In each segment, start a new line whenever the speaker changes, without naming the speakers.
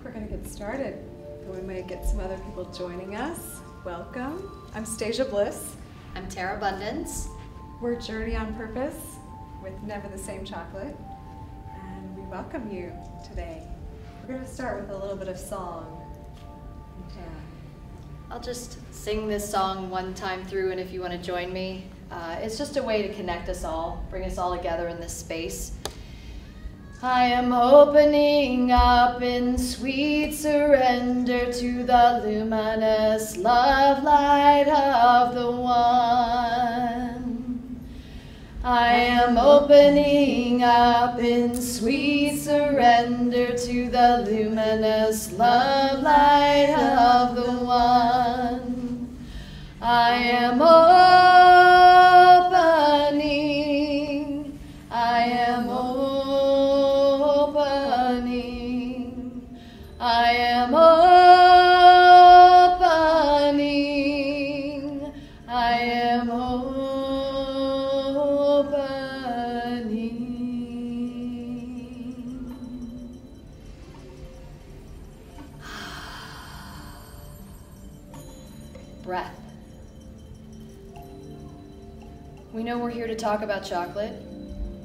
we're going to get started. We may get some other people joining us. Welcome. I'm Stasia Bliss.
I'm Terra Bundance.
We're Journey on Purpose with Never the Same Chocolate, and we welcome you today. We're going to start with a little bit of song. Terra.
I'll just sing this song one time through, and if you want to join me, it's just a way to connect us all, bring us all together in this space. I am opening up in sweet surrender to the luminous love light of the One. I am opening up in sweet surrender to the luminous love light of the One. I am opening, I am opening, I am opening, I am opening. Breath. We know we're here to talk about chocolate.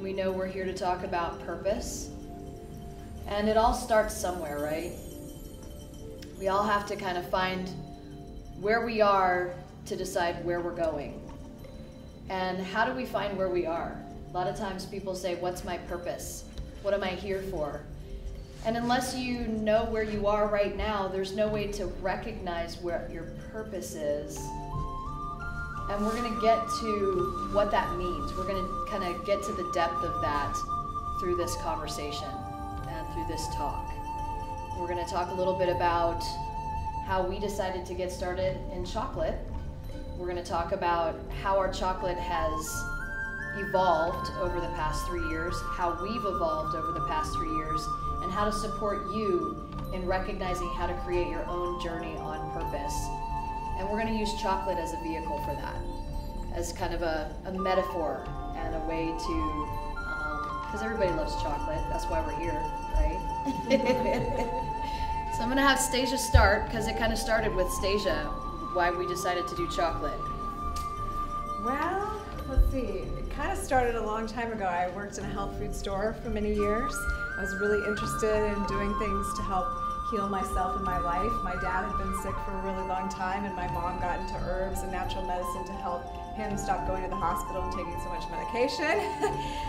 We know we're here to talk about purpose. And it all starts somewhere, right? We all have to kind of find where we are to decide where we're going. And how do we find where we are? A lot of times people say, what's my purpose? What am I here for? And unless you know where you are right now, there's no way to recognize where your purpose is. And we're going to get to what that means. We're going to kind of get to the depth of that through this conversation and through this talk. We're going to talk a little bit about how we decided to get started in chocolate. We're going to talk about how our chocolate has evolved over the past 3 years, how we've evolved over the past 3 years, and how to support you in recognizing how to create your own journey on purpose. And we're going to use chocolate as a vehicle for that, as kind of a metaphor and a way to, because everybody loves chocolate, that's why we're here, right? So I'm going to have Stasia start, because it kind of started with Stasia, why we decided to do chocolate.
Well, let's see. It kind of started a long time ago. I worked in a health food store for many years. I was really interested in doing things to help heal myself in my life. My dad had been sick for a really long time, and my mom got into herbs and natural medicine to help him stop going to the hospital and taking so much medication.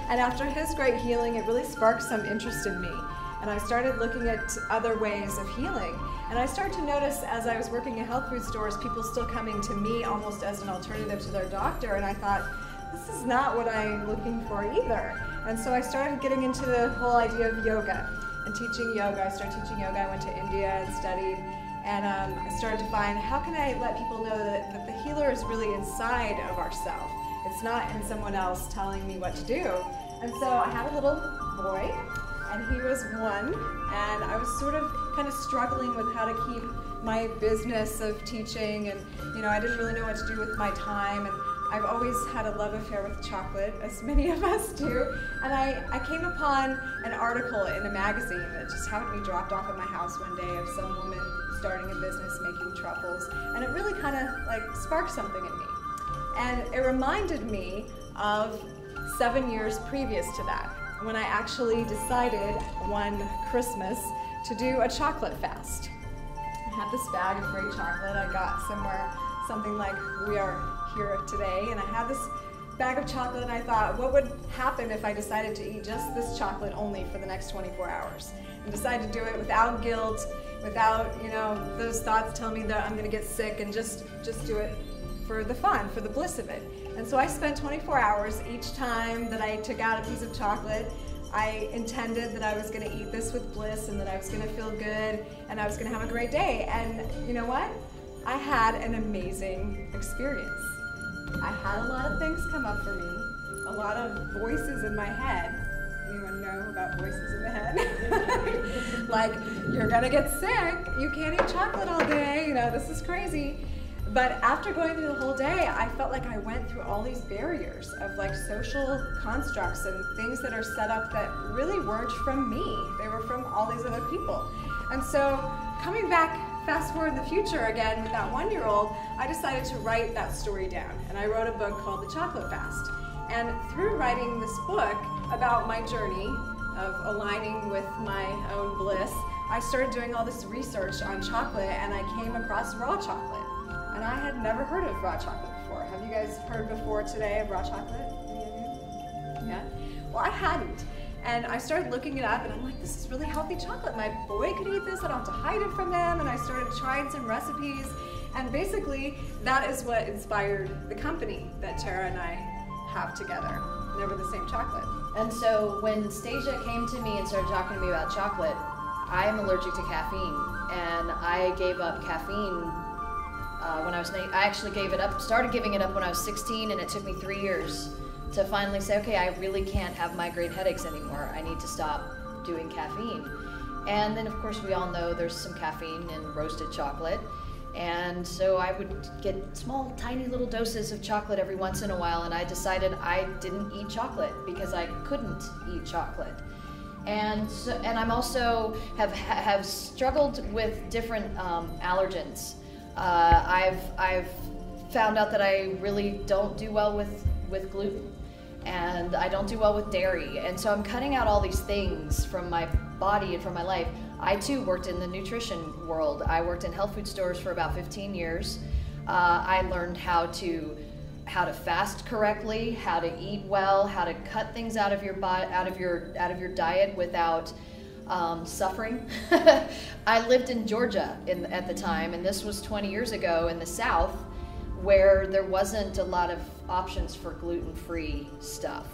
And after his great healing, it really sparked some interest in me. And I started looking at other ways of healing. And I started to notice, as I was working in health food stores, people still coming to me almost as an alternative to their doctor. And I thought, this is not what I'm looking for either. And so I started getting into the whole idea of yoga and teaching yoga. I started teaching yoga. I went to India and studied. And I started to find, how can I let people know that the healer is really inside of ourselves? It's not in someone else telling me what to do. And so I had a little boy, and he was 1, and I was sort of kind of struggling with how to keep my business of teaching, and I didn't really know what to do with my time, and I've always had a love affair with chocolate, as many of us do, and I came upon an article in a magazine that just happened to be dropped off at my house one day of some woman starting a business making truffles, and it really kind of like sparked something in me. And it reminded me of 7 years previous to that, when I actually decided one Christmas to do a chocolate fast. I had this bag of great chocolate I got somewhere, something like We Are Here Today, and I had this bag of chocolate, and I thought, what would happen if I decided to eat just this chocolate only for the next 24 hours? And decided to do it without guilt, without, those thoughts telling me that I'm gonna get sick, and just do it for the fun, for the bliss of it. And so I spent 24 hours each time that I took out a piece of chocolate. I intended that I was going to eat this with bliss, and that I was going to feel good, and I was going to have a great day. And you know what? I had an amazing experience. I had a lot of things come up for me, a lot of voices in my head. Anyone know about voices in the head? Like, you're going to get sick. You can't eat chocolate all day. This is crazy. But after going through the whole day, I felt like I went through all these barriers of like social constructs and things that are set up that really weren't from me. They were from all these other people. And so coming back, fast forward in the future again with that 1-year-old, I decided to write that story down. And I wrote a book called The Chocolate Fast. And through writing this book about my journey of aligning with my own bliss, I started doing all this research on chocolate, and I came across raw chocolate. And I had never heard of raw chocolate before. Have you guys heard before today of raw chocolate? Any of you? Yeah? Well, I hadn't. And I started looking it up, and I'm like, this is really healthy chocolate. My boy could eat this, I don't have to hide it from him. And I started trying some recipes. And basically, that is what inspired the company that Terra and I have together. Never the same chocolate.
And so when Stasia came to me and started talking to me about chocolate, I'm allergic to caffeine, and I gave up caffeine when I was, I actually gave it up, started giving it up when I was 16, and it took me 3 years to finally say, okay, I really can't have migraine headaches anymore. I need to stop doing caffeine. And then of course we all know there's some caffeine in roasted chocolate. And so I would get small, tiny little doses of chocolate every once in a while, and I decided I didn't eat chocolate because I couldn't eat chocolate. And so, and I'm also have struggled with different allergens. I've found out that I really don't do well with gluten, and I don't do well with dairy, and so I'm cutting out all these things from my body and from my life. I too worked in the nutrition world. I worked in health food stores for about 15 years. I learned how to fast correctly, how to eat well, how to cut things out of your diet without suffering. I lived in Georgia at the time, and this was 20 years ago in the South, where there wasn't a lot of options for gluten-free stuff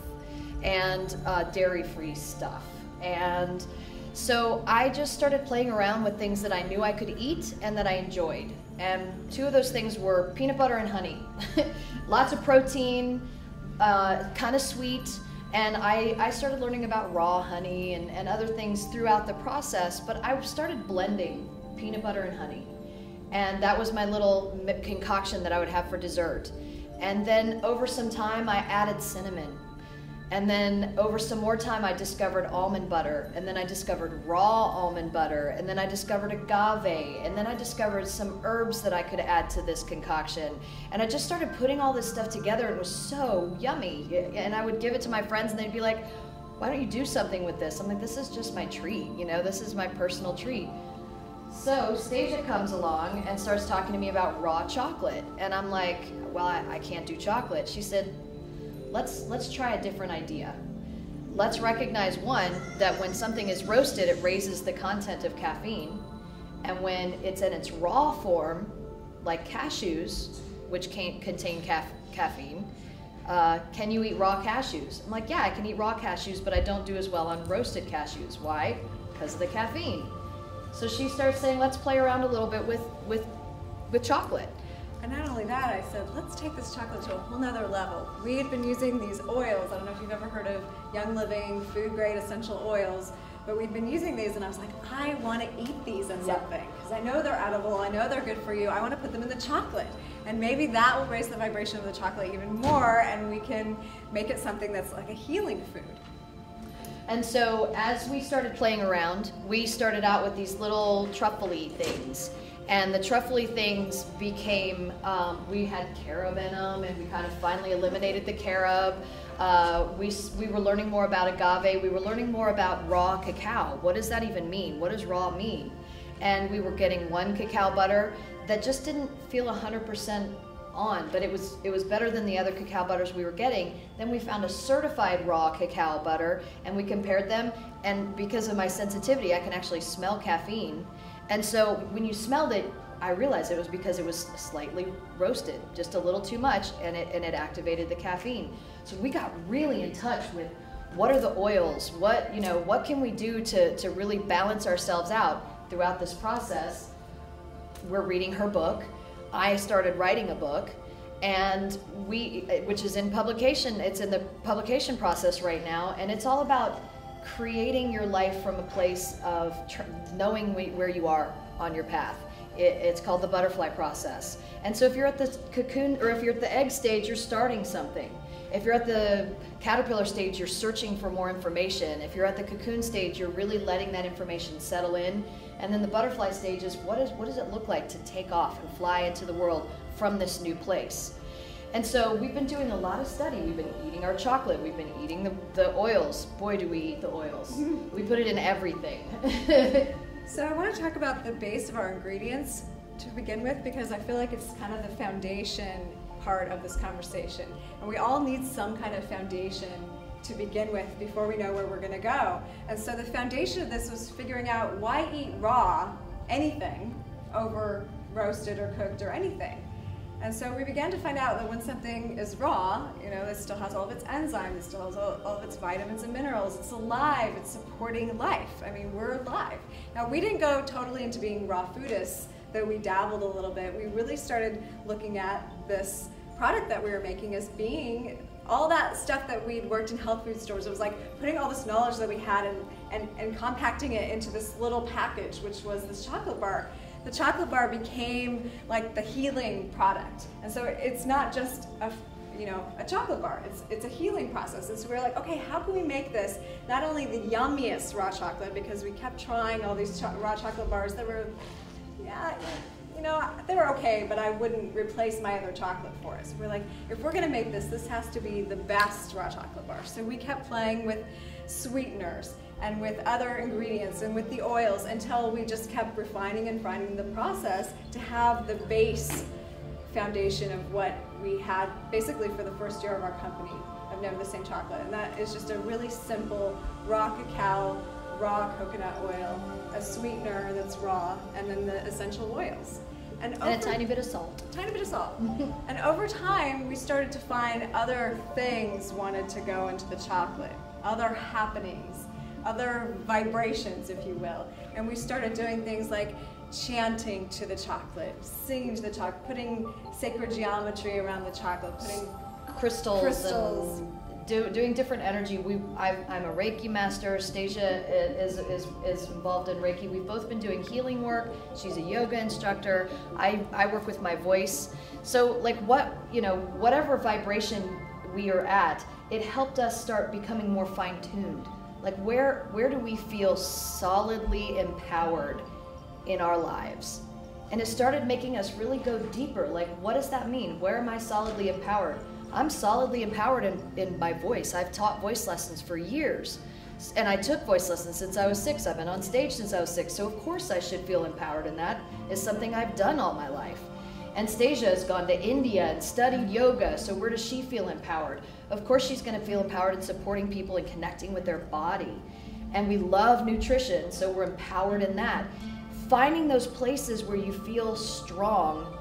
and dairy-free stuff. And so I just started playing around with things that I knew I could eat and that I enjoyed. And two of those things were peanut butter and honey. Lots of protein, kind of sweet. And I started learning about raw honey and other things throughout the process, but I started blending peanut butter and honey. And that was my little concoction that I would have for dessert. And then over some time, I added cinnamon. And then over some more time, I discovered almond butter, and then I discovered raw almond butter, and then I discovered agave, and then I discovered some herbs that I could add to this concoction. And I just started putting all this stuff together, and it was so yummy. And I would give it to my friends, and they'd be like, why don't you do something with this? I'm like, this is just my treat, you know, this is my personal treat. So Stasia comes along and starts talking to me about raw chocolate, and I'm like, well, I can't do chocolate. She said, let's try a different idea. Let's recognize, one, that when something is roasted, it raises the content of caffeine. And when it's in its raw form, like cashews, which contain caffeine, can you eat raw cashews? I'm like, yeah, I can eat raw cashews, but I don't do as well on roasted cashews. Why? Because of the caffeine. So she starts saying, let's play around a little bit with chocolate.
And not only that, I said, let's take this chocolate to a whole nother level. We had been using these oils. I don't know if you've ever heard of Young Living food grade essential oils, but we'd been using these, and I was like, I want to eat these in something, because I know they're edible, I know they're good for you, I want to put them in the chocolate. And maybe that will raise the vibration of the chocolate even more, and we can make it something that's like a healing food.
And so as we started playing around, we started out with these little truffle-y things. And the truffle-y things became, we had carob in them, and we kind of finally eliminated the carob. We were learning more about agave. We were learning more about raw cacao. What does that even mean? What does raw mean? And we were getting one cacao butter that just didn't feel 100% on, but it was better than the other cacao butters we were getting. Then we found a certified raw cacao butter, and we compared them, and because of my sensitivity, I can actually smell caffeine. And so when you smelled it, I realized it was because it was slightly roasted, just a little too much, and it activated the caffeine. So we got really in touch with what are the oils, what can we do to really balance ourselves out throughout this process. We're reading her book. I started writing a book, and which is in publication. It's in the publication process right now, and it's all about creating your life from a place of knowing where you are on your path. It's called the butterfly process. And so if you're at the cocoon, or if you're at the egg stage, you're starting something. If you're at the caterpillar stage, you're searching for more information. If you're at the cocoon stage, you're really letting that information settle in. And then the butterfly stage is what does it look like to take off and fly into the world from this new place? And so we've been doing a lot of study. We've been eating our chocolate. We've been eating the oils. Boy, do we eat the oils. We put it in everything.
So I want to talk about the base of our ingredients to begin with, because I feel like it's kind of the foundation part of this conversation. And we all need some kind of foundation to begin with before we know where we're going to go. And so the foundation of this was figuring out why eat raw anything over roasted or cooked or anything. And so we began to find out that when something is raw, you know, it still has all of its enzymes, it still has all of its vitamins and minerals, it's alive, it's supporting life. I mean, we're alive. Now, we didn't go totally into being raw foodists, though we dabbled a little bit. We really started looking at this product that we were making as being all that stuff that we'd worked in health food stores. It was like putting all this knowledge that we had and compacting it into this little package, which was this chocolate bar. The chocolate bar became like the healing product. And so it's not just a chocolate bar, it's a healing process. And so we were like, okay, how can we make this not only the yummiest raw chocolate, because we kept trying all these raw chocolate bars that were, they were okay, but I wouldn't replace my other chocolate for it. So we're like, if we're gonna make this has to be the best raw chocolate bar. So we kept playing with sweeteners and with other ingredients and with the oils until we just kept refining and refining the process to have the base foundation of what we had basically for the first year of our company of Never the Same Chocolate. And that is just a really simple raw cacao, raw coconut oil, a sweetener that's raw, and then the essential oils. And
a tiny bit of salt.
Tiny bit of salt. And over time, we started to find other things wanted to go into the chocolate, other happenings, other vibrations, if you will. And we started doing things like chanting to the chocolate, singing to the chocolate, putting sacred geometry around the chocolate, putting crystals.
And doing different energy. I'm a Reiki master. Stasia is involved in Reiki. We've both been doing healing work. She's a yoga instructor. I work with my voice. So like whatever vibration we are at, it helped us start becoming more fine-tuned. Like where do we feel solidly empowered in our lives? And it started making us really go deeper. Like, what does that mean? Where am I solidly empowered? I'm solidly empowered in my voice. I've taught voice lessons for years. And I took voice lessons since I was 6. I've been on stage since I was 6. So of course I should feel empowered, and that is something I've done all my life. And Stasia has gone to India and studied yoga. So where does she feel empowered? Of course she's going to feel empowered in supporting people and connecting with their body. And we love nutrition, so we're empowered in that. Finding those places where you feel strong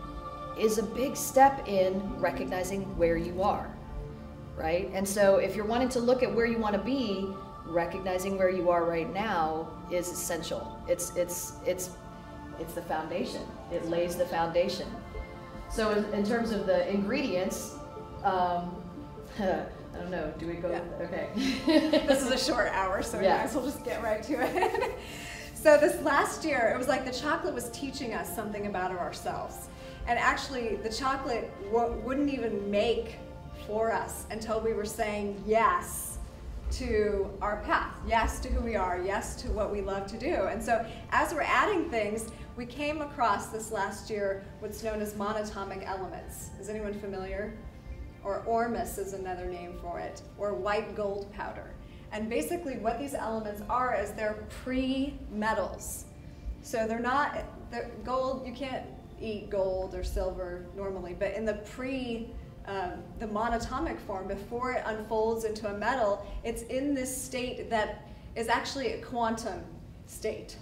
is a big step in recognizing where you are, right? And so if you're wanting to look at where you want to be, recognizing where you are right now is essential. It's the foundation. It lays the foundation. So in terms of the ingredients, I don't know, do we go?
Yeah.
Okay.
This is a short hour, so we
yeah.
might as well just get right to it. So this last year, it was like the chocolate was teaching us something about ourselves. And actually, the chocolate wouldn't even make for us until we were saying yes to our path, yes to who we are, yes to what we love to do. And so as we're adding things, we came across this last year what's known as monatomic elements. Is anyone familiar? Or ormus is another name for it, or white gold powder. And basically what these elements are is they're pre-metals. So they're gold, you can't eat gold or silver normally, but in the the monatomic form, before it unfolds into a metal, it's in this state that is actually a quantum state.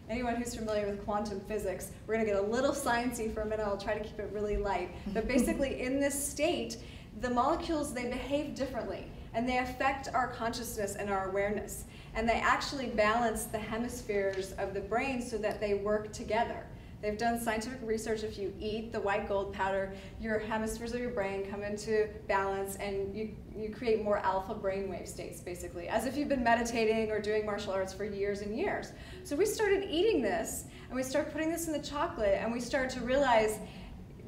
Anyone who's familiar with quantum physics, we're going to get a little sciencey for a minute. I'll try to keep it really light. But basically, in this state, the molecules, they behave differently, and they affect our consciousness and our awareness. And they actually balance the hemispheres of the brain so that they work together. They've done scientific research. If you eat the white gold powder, your hemispheres of your brain come into balance, and you create more alpha brainwave states, basically, as if you've been meditating or doing martial arts for years and years. So we started eating this, and we started putting this in the chocolate, and we started to realize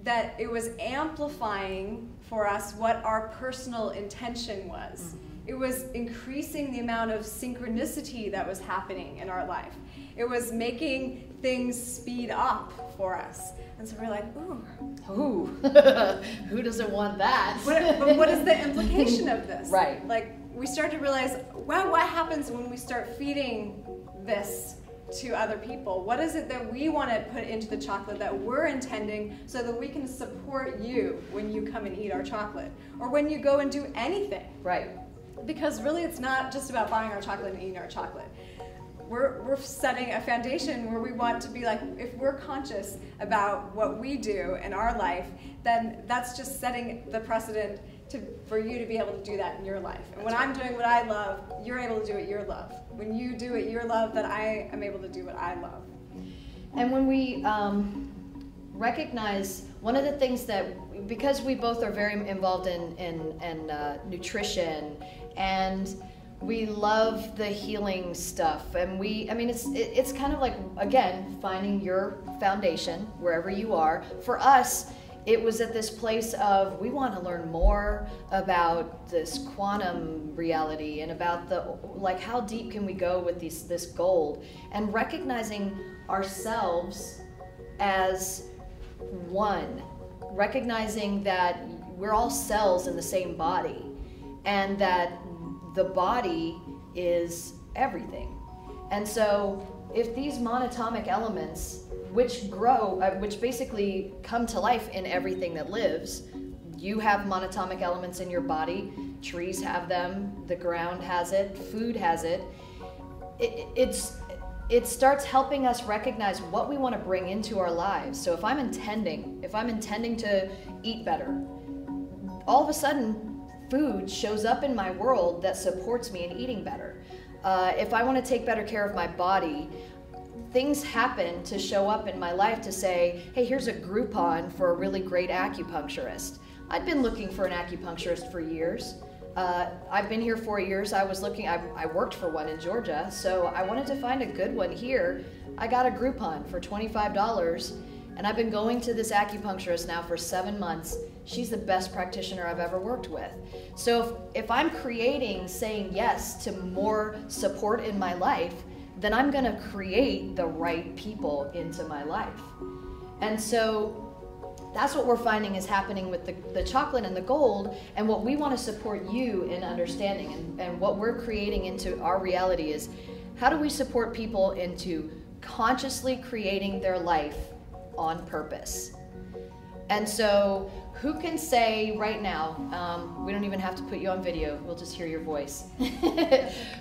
that it was amplifying for us what our personal intention was. It was increasing the amount of synchronicity that was happening in our life. It was making things speed up for us. And so we're like, ooh.
Who doesn't want that?
But what is the implication of this?
Right.
Like, we start to realize, wow, what happens when we start feeding this to other people? What is it that we want to put into the chocolate that we're intending so that we can support you when you come and eat our chocolate? Or when you go and do anything?
Right.
Because really it's not just about buying our chocolate and eating our chocolate. We're setting a foundation where we want to be like, if we're conscious about what we do in our life, then that's just setting the precedent for you to be able to do that in your life. And when I'm doing what I love, you're able to do what you love. When you do what you love, then I am able to do what I love.
And when we recognize, one of the things that, because we both are very involved in nutrition, and we love the healing stuff, and it's kind of like, again, finding your foundation wherever you are. For us, it was at this place of, we want to learn more about this quantum reality and about how deep can we go with this gold, and recognizing ourselves as one, recognizing that we're all cells in the same body, and that the body is everything. And so if these monatomic elements, which grow, which basically come to life in everything that lives, you have monatomic elements in your body, trees have them, the ground has it, food has it. It starts helping us recognize what we want to bring into our lives. So if I'm intending to eat better, all of a sudden food shows up in my world that supports me in eating better. If I want to take better care of my body, things happen to show up in my life to say, hey, here's a Groupon for a really great acupuncturist. I'd been looking for an acupuncturist for years. I've been here 4 years. I worked for one in Georgia, so I wanted to find a good one here. I got a Groupon for $25, and I've been going to this acupuncturist now for 7 months. She's the best practitioner I've ever worked with. So if I'm saying yes to more support in my life, then I'm going to create the right people into my life. And so that's what we're finding is happening with the chocolate and the gold, and what we want to support you in understanding, and what we're creating into our reality is, how do we support people into consciously creating their life on purpose? And so who can say right now, we don't even have to put you on video, we'll just hear your voice.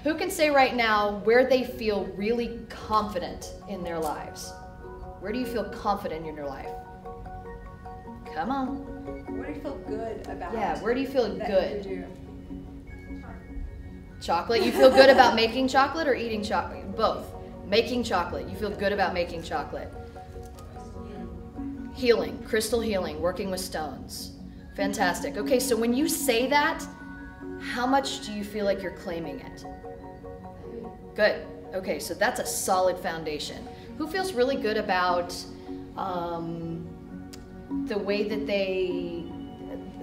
Who can say right now where they feel really confident in their lives? Where do you feel confident in your life? Come on.
What do you feel good about?
Yeah, where do you feel good?
You do?
Chocolate. You feel good about making chocolate or eating chocolate? Both. Making chocolate. You feel good about making chocolate. Healing, crystal healing, working with stones. Fantastic. Okay, so when you say that, how much do you feel like you're claiming it? Good. Okay, so that's a solid foundation. Who feels really good about the way that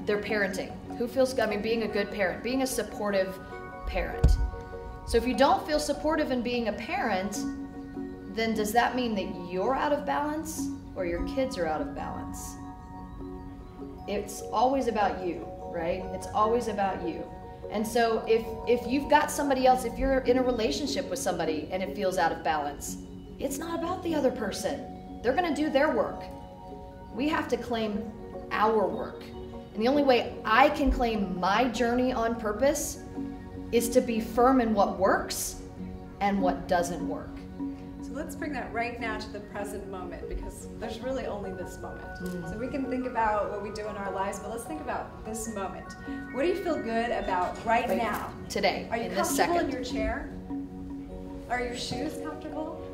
they're parenting? Who feels, being a good parent, being a supportive parent? So if you don't feel supportive in being a parent, then does that mean that you're out of balance or your kids are out of balance? It's always about you, right? It's always about you. And so if you've got somebody else, if you're in a relationship with somebody and it feels out of balance, it's not about the other person. They're going to do their work. We have to claim our work. And the only way I can claim my journey on purpose is to be firm in what works and what doesn't work.
So let's bring that right now to the present moment, because there's really only this moment. So we can think about what we do in our lives, but let's think about this moment. What do you feel good about right now?
Today,
Are you
in this
comfortable
second.
in your chair? Are your shoes comfortable?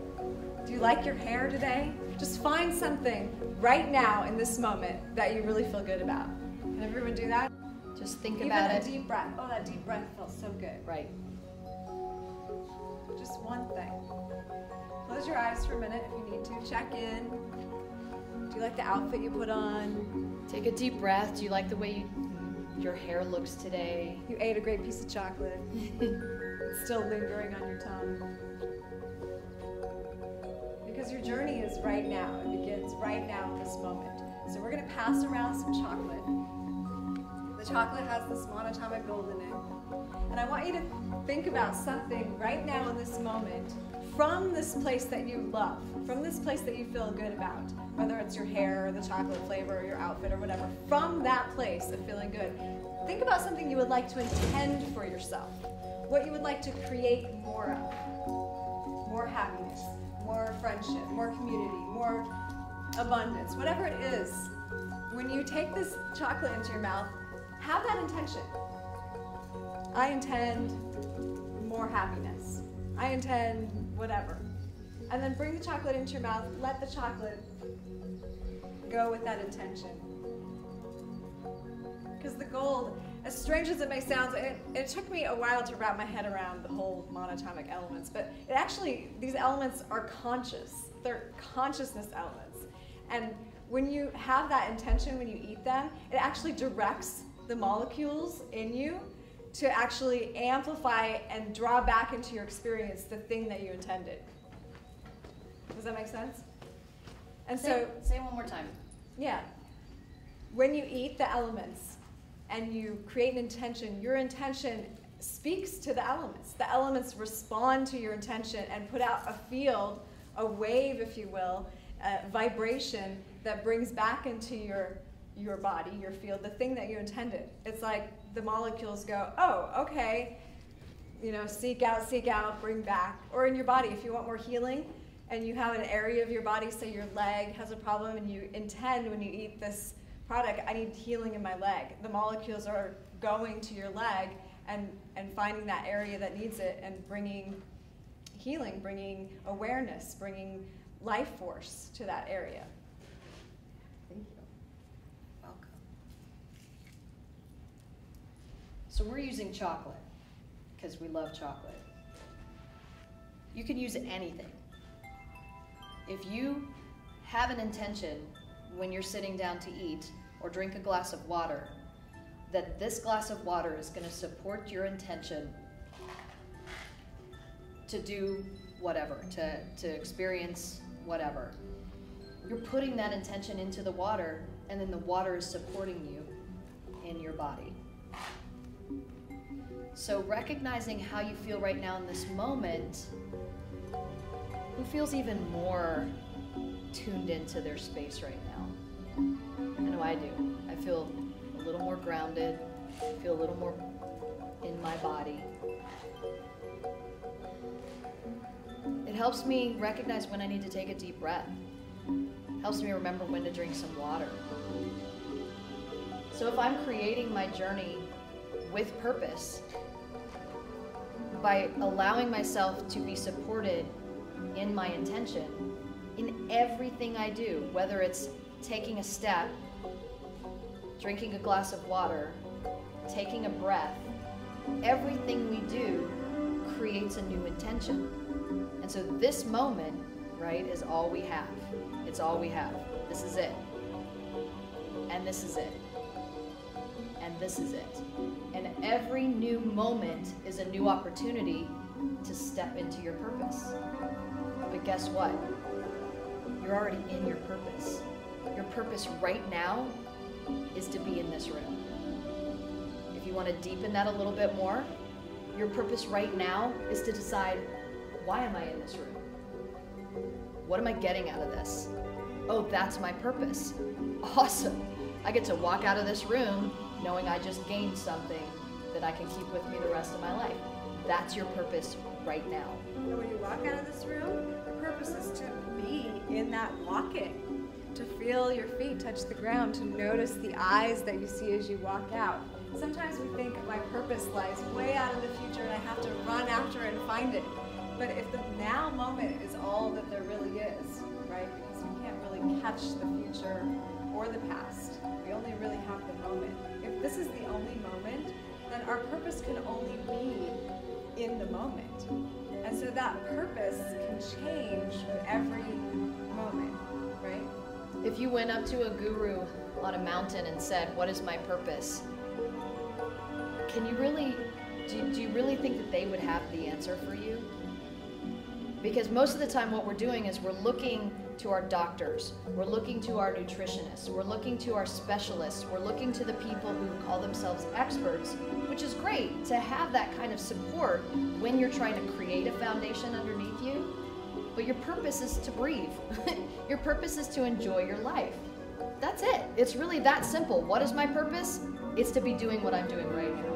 Do you like your hair today? Just find something right now in this moment that you really feel good about. Can everyone do that?
Just think
Even
about
a
it.
deep breath. Oh, that deep breath felt so good.
Right.
Just one thing. Close your eyes for a minute if you need to. Check in. Do you like the outfit you put on?
Take a deep breath. Do you like the way your hair looks today?
You ate a great piece of chocolate. It's still lingering on your tongue. Because your journey is right now. It begins right now in this moment. So we're going to pass around some chocolate. The chocolate has this monatomic gold in it. And I want you to think about something right now in this moment from this place that you love, from this place that you feel good about, whether it's your hair or the chocolate flavor or your outfit or whatever, from that place of feeling good. Think about something you would like to intend for yourself, what you would like to create more of, more happiness, more friendship, more community, more abundance, whatever it is. When you take this chocolate into your mouth, have that intention. I intend more happiness. I intend whatever. And then bring the chocolate into your mouth, let the chocolate go with that intention. Because the gold, as strange as it may sound, it took me a while to wrap my head around the whole monatomic elements, but it actually, these elements are conscious. They're consciousness elements. And when you have that intention, when you eat them, it actually directs the molecules in you to actually amplify and draw back into your experience the thing that you intended. Does that make sense? And
say it one more time.
Yeah. When you eat the elements and you create an intention, your intention speaks to the elements. The elements respond to your intention and put out a field, a wave, if you will, a vibration that brings back into your body, your field, the thing that you intended. It's like the molecules go, oh, okay, seek out, bring back. Or in your body, if you want more healing and you have an area of your body, say your leg has a problem and you intend when you eat this product, I need healing in my leg. The molecules are going to your leg and finding that area that needs it and bringing healing, bringing awareness, bringing life force to that area. Thank you.
Welcome. So we're using chocolate because we love chocolate. You can use anything. If you have an intention when you're sitting down to eat or drink a glass of water, that this glass of water is going to support your intention to do whatever, to experience whatever. You're putting that intention into the water, and then the water is supporting you in your body. So recognizing how you feel right now in this moment, who feels even more tuned into their space right now? I know I do. I feel a little more grounded, I feel a little more in my body. It helps me recognize when I need to take a deep breath. Helps me remember when to drink some water. So if I'm creating my journey with purpose, by allowing myself to be supported in my intention, in everything I do, whether it's taking a step, drinking a glass of water, taking a breath, everything we do creates a new intention. And so this moment, right, is all we have. It's all we have. This is it. And this is it. And this is it. And every new moment is a new opportunity to step into your purpose. But guess what? You're already in your purpose. Your purpose right now is to be in this room. If you want to deepen that a little bit more, your purpose right now is to decide, why am I in this room? What am I getting out of this? Oh, that's my purpose. Awesome. I get to walk out of this room knowing I just gained something that I can keep with me the rest of my life. That's your purpose right now.
And when you walk out of this room, the purpose is to be in that walking, to feel your feet touch the ground, to notice the eyes that you see as you walk out. Sometimes we think my purpose lies way out in the future and I have to run after it and find it. But if the now moment is all that there really is, right? Because we can't really catch the future or the past. We only really have the moment. If this is the only moment, then our purpose can only be in the moment. And so that purpose can change with every moment, right?
If If you went up to a guru on a mountain and said, "What is my purpose?" do you really think that they would have the answer for you? Because most of the time what we're doing is we're looking to our doctors, we're looking to our nutritionists, we're looking to our specialists, we're looking to the people who call themselves experts, which is great to have that kind of support when you're trying to create a foundation underneath you. But your purpose is to breathe. Your purpose is to enjoy your life. That's it. It's really that simple. What is my purpose? It's to be doing what I'm doing right now.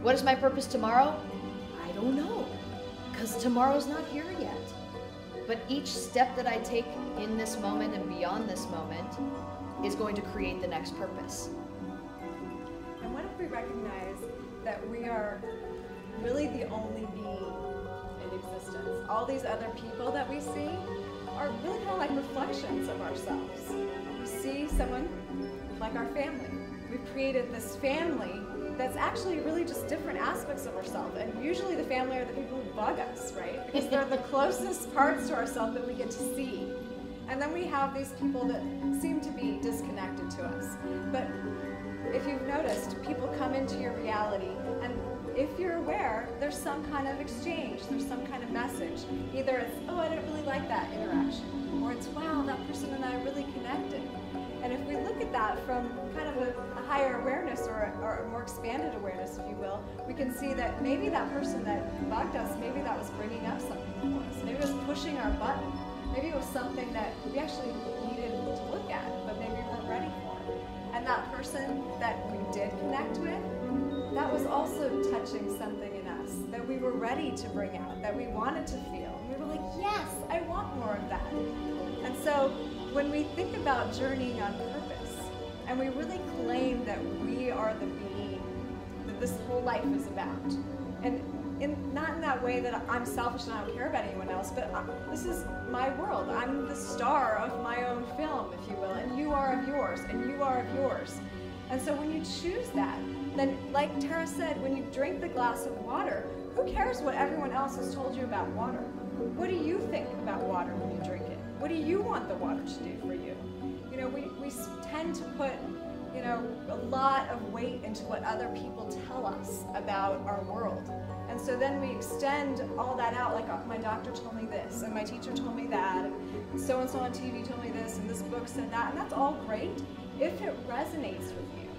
What is my purpose tomorrow? I don't know, because tomorrow's not here yet. But each step that I take in this moment and beyond this moment is going to create the next purpose.
And what if we recognize that we are really the only being in existence? All these other people that we see are really kind of like reflections of ourselves. We see someone like our family. We've created this family that's actually really just different aspects of ourselves. And usually the family are the people who bug us, right? Because they're the closest parts to ourselves that we get to see. And then we have these people that seem to be disconnected to us. But if you've noticed, people come into your reality, and if you're aware, there's some kind of exchange, there's some kind of message. Either it's, oh, I didn't really like that interaction, or it's, wow, that person and I really connected. And if we look at that from kind of a higher awareness or a more expanded awareness, if you will, we can see that maybe that person that bugged us, maybe that was bringing up something for us. Maybe it was pushing our button. Maybe it was something that we actually needed to look at, but maybe we weren't ready for. And that person that we did connect with, that was also touching something in us that we were ready to bring out, that we wanted to feel. And we were like, yes, I want more of that. And so when we think about journeying on purpose, and we really claim that we are the being that this whole life is about, and not in that way that I'm selfish and I don't care about anyone else, but this is my world. I'm the star of my own film, if you will, and you are of yours, and you are of yours. And so when you choose that, then like Tara said, when you drink the glass of water, who cares what everyone else has told you about water? What do you think about water when you drink it? What do you want the water to do for you? You know, we tend to put, you know, a lot of weight into what other people tell us about our world. And so then we extend all that out, like, oh, my doctor told me this, and my teacher told me that, and so-and-so on TV told me this, and this book said that, and that's all great if it resonates with you,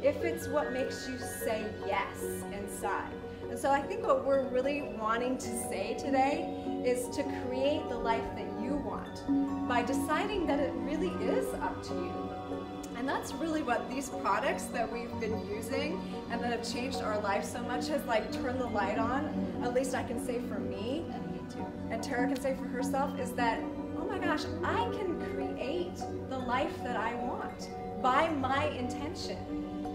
if it's what makes you say yes inside. And so I think what we're really wanting to say today is to create the life that you want by deciding that it really is up to you. And that's really what these products that we've been using and that have changed our life so much has like turned the light on, at least I can say for me, and Tara can say for herself, is that, oh my gosh, I can create the life that I want by my intention.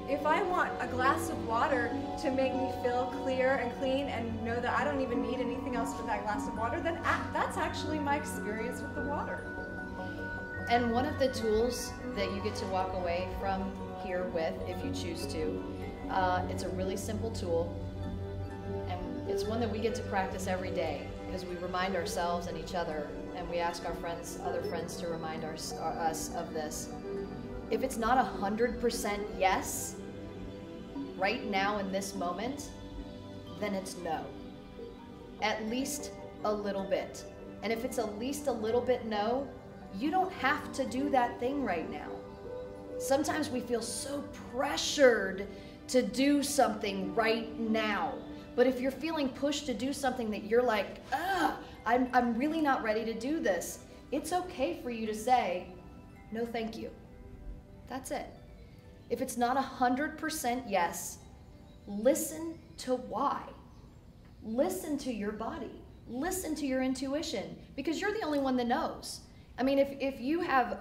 If I want a glass of water to make me feel clear and clean and know that I don't even need anything else with that glass of water, then that's actually my experience with the water.
And one of the tools that you get to walk away from here with, if you choose to, it's a really simple tool, and it's one that we get to practice every day because we remind ourselves and each other, and we ask our friends, other friends, to remind us of this. If it's not 100% yes, right now in this moment, then it's no. At least a little bit. And if it's at least a little bit no, you don't have to do that thing right now. Sometimes we feel so pressured to do something right now. But if you're feeling pushed to do something that you're like, I'm really not ready to do this, it's okay for you to say, no thank you. That's it. If it's not 100% yes, listen to why. Listen to your body. Listen to your intuition, because you're the only one that knows. I mean, if you have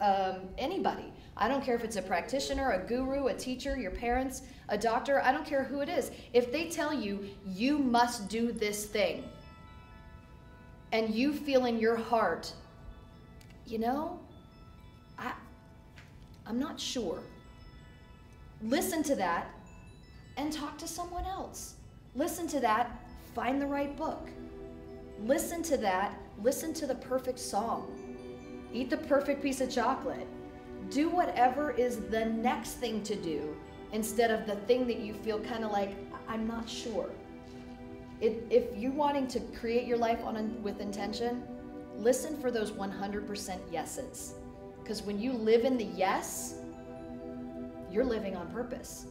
anybody, I don't care if it's a practitioner, a guru, a teacher, your parents, a doctor, I don't care who it is. If they tell you, you must do this thing, and you feel in your heart, you know, I'm not sure. Listen to that and talk to someone else. Listen to that, find the right book. Listen to that, listen to the perfect song. Eat the perfect piece of chocolate. do whatever is the next thing to do instead of the thing that you feel kind of like, I'm not sure. If you're wanting to create your life with intention, listen for those 100% yeses. Because when you live in the yes, you're living on purpose.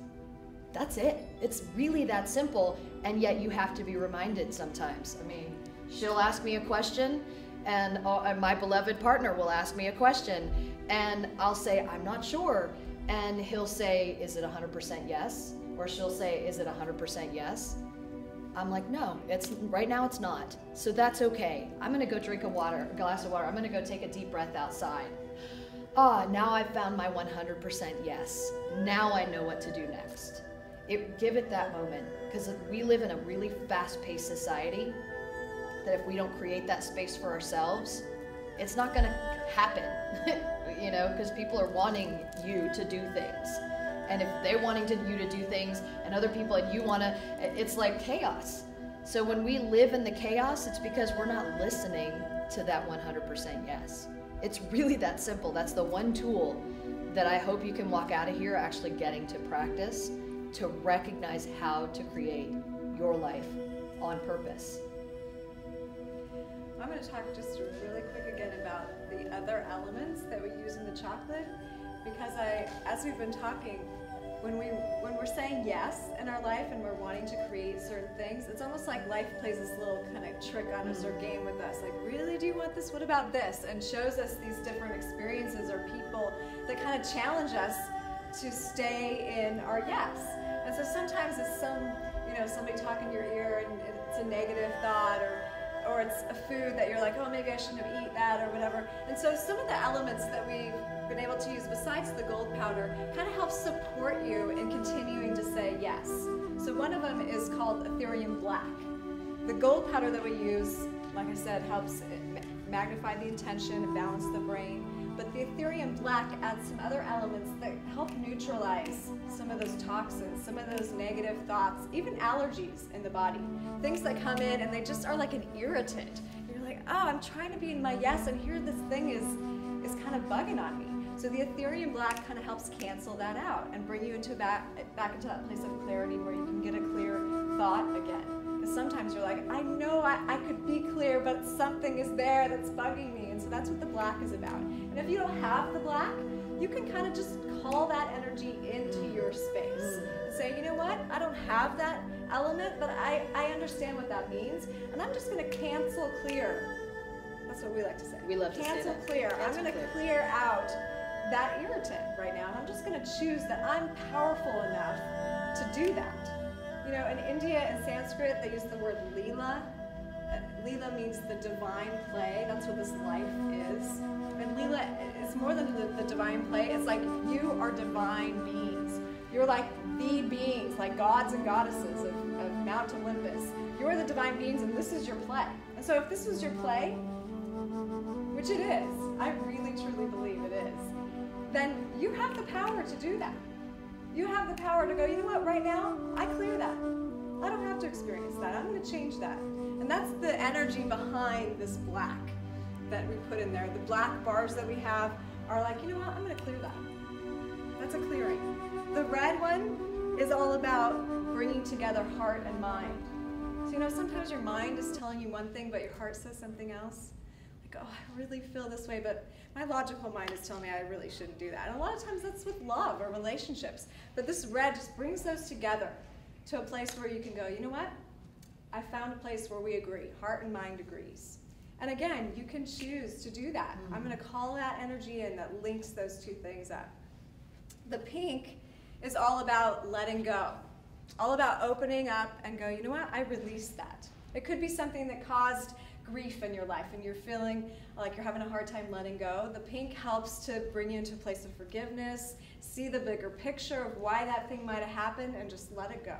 That's it. It's really that simple, and yet you have to be reminded sometimes. I mean, she'll ask me a question, and my beloved partner will ask me a question, and I'll say, I'm not sure. And he'll say, is it 100% yes? Or she'll say, is it 100% yes? I'm like, no, right now it's not. So that's okay. I'm gonna go drink a glass of water. I'm gonna go take a deep breath outside. Now I've found my 100% yes. Now I know what to do next. Give it that moment, because we live in a really fast-paced society that if we don't create that space for ourselves, it's not gonna happen, you know, because people are wanting you to do things. And if they're wanting you to do things and other people and you wanna, it's like chaos. So when we live in the chaos, it's because we're not listening to that 100% yes. It's really that simple. That's the one tool that I hope you can walk out of here actually getting to practice, to recognize how to create your life on purpose.
I'm going to talk just really quick again about the other elements that we use in the chocolate, because as we've been talking, when we're saying yes in our life and we're wanting to create certain things, it's almost like life plays this little kind of trick on us or game with us, like, really, do you want this? What about this? And shows us these different experiences or people that kind of challenge us to stay in our yes. And so sometimes it's somebody talking in your ear and it's a negative thought, or it's a food that you're like, oh, maybe I shouldn't have eaten that or whatever. And so some of the elements that we've been able to use besides the gold powder kind of help support you in continuing to say yes. So one of them is called Ethereum Black. The gold powder that we use, like I said, helps magnify the intention and balance the brain. But the Ethereum Black adds some other elements that help neutralize some of those toxins, some of those negative thoughts, even allergies in the body. Things that come in and they just are like an irritant. You're like, oh, I'm trying to be in my yes, and here this thing is kind of bugging on me. So the Ethereum Black kind of helps cancel that out and bring you back into that place of clarity where you can get a clear thought again. Because sometimes you're like, I know I could be clear, but something is there that's bugging me. And so that's what the black is about. And if you don't have the black, you can kind of just call that energy into your space and say, you know what, I don't have that element, but I understand what that means, and I'm just going to cancel clear. That's what we like to say. We love to cancel clear. I'm going to clear out that irritant right now, and I'm just going to choose that I'm powerful enough to do that. You know, in India and Sanskrit, they use the word Leela. Leela means the divine play. That's what this life is. And Leela is more than the divine play. It's like you are divine beings. You're like the beings, like gods and goddesses of Mount Olympus. You're the divine beings, and this is your play. And so if this was your play, which it is, I really truly believe it is, then you have the power to do that. You have the power to go, you know what, right now, I clear that. I don't have to experience that. I'm going to change that. And that's the energy behind this black that we put in there. The black bars that we have are like, you know what, I'm going to clear that. That's a clearing. The red one is all about bringing together heart and mind. So, you know, sometimes your mind is telling you one thing, but your heart says something else. Like, oh, I really feel this way, but my logical mind is telling me I really shouldn't do that. And a lot of times that's with love or relationships. But this red just brings those together to a place where you can go, you know what? I found a place where we agree. Heart and mind agrees. And again, you can choose to do that. I'm going to call that energy in that links those two things up. The pink is all about letting go. All about opening up and go, you know what? I release that. It could be something that caused grief in your life and you're feeling like you're having a hard time letting go. The pink helps to bring you into a place of forgiveness, see the bigger picture of why that thing might have happened, and just let it go.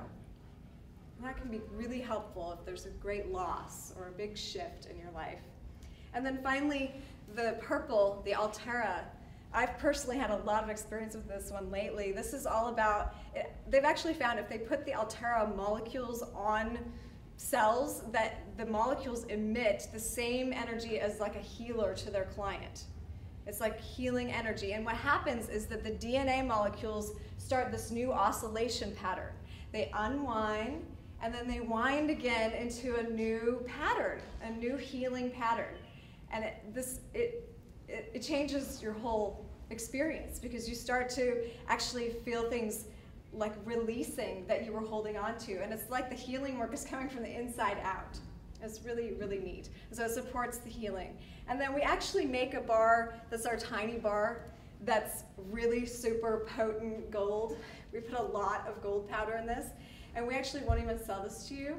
And that can be really helpful if there's a great loss or a big shift in your life. And then finally, the purple, the Altera. I've personally had a lot of experience with this one lately. This is all about, they've actually found if they put the Altera molecules on cells, that the molecules emit the same energy as like a healer to their client. It's like healing energy. And what happens is that the DNA molecules start this new oscillation pattern. They unwind, and then they wind again into a new pattern, a new healing pattern. And it changes your whole experience, because you start to actually feel things like releasing that you were holding on to. And it's like the healing work is coming from the inside out. It's really, really neat. So it supports the healing. And then we actually make a bar that's our tiny bar that's really super potent gold. We put a lot of gold powder in this, and we actually won't even sell this to you